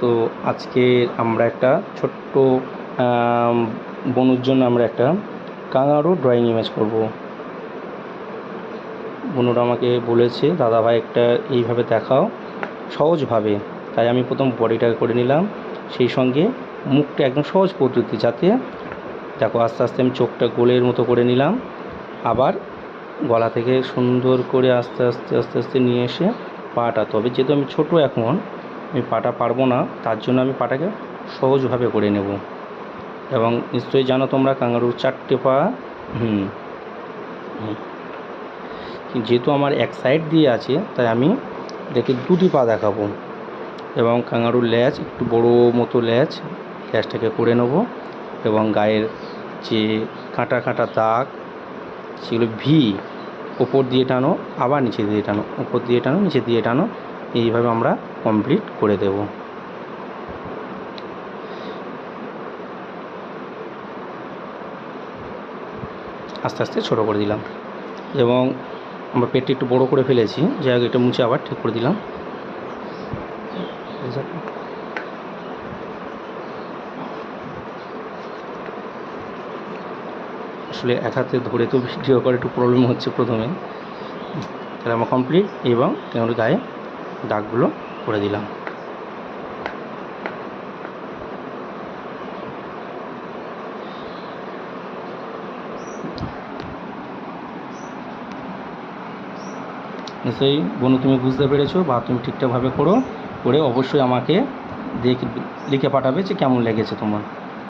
তো আজকে আমরা একটা ছোট্ট বনুর জন্য আমরা একটা কাঙারু ড্রয়িং ইমেজ করব। বনুরা আমাকে বলেছে দাদাভাই একটা এইভাবে দেখাও সহজভাবে, তাই আমি প্রথম বডিটাকে করে নিলাম, সেই সঙ্গে মুখটা একদম সহজ পদ্ধতি, যাতে দেখো আস্তে আস্তে আমি চোখটা গোলের মতো করে নিলাম, আবার গলা থেকে সুন্দর করে আস্তে আস্তে আস্তে আস্তে নিয়ে এসে পাটা, তবে যেহেতু আমি ছোটো এখন আমি পাটা পারবো না, তার জন্য আমি পাটাকে সহজভাবে করে নেব। এবং নিশ্চয়ই জানো তোমরা কাঙ্গারুর 4টে পা। যেহেতু আমার এক সাইড দিয়ে আছে তাই আমি এটাকে 2টি পা দেখাবো। এবং কাঙ্গারুর লেজ একটু বড়ো মতো লেজটাকে করে নেব, এবং গায়ের যে কাঁটা কাঁটা দাগ সেগুলো ভি ওপর দিয়ে টানো, আবার নিচে দিয়ে টানো, ওপর দিয়ে টানো, নিচে দিয়ে টানো, এইভাবে আমরা কমপ্লিট করে দেব। আস্তে আস্তে ছোটো করে দিলাম, এবং আমরা পেটটা একটু বড়ো করে ফেলেছি, যাই হোক এটা মুছে আবার ঠিক করে দিলাম। আসলে এক হাতে ধরে তো ভিডিও করে একটু প্রবলেম হচ্ছে প্রথমে, তাহলে আমরা কমপ্লিট, এবং কেমন গায়ে দাগগুলো করে দিলাম। নিশ্চয়ই বনু তুমি বুঝতে পেরেছো, বা তুমি ঠিকঠাকভাবে করে অবশ্যই আমাকে লিখে পাঠাবে যে কেমন লেগেছে তোমার।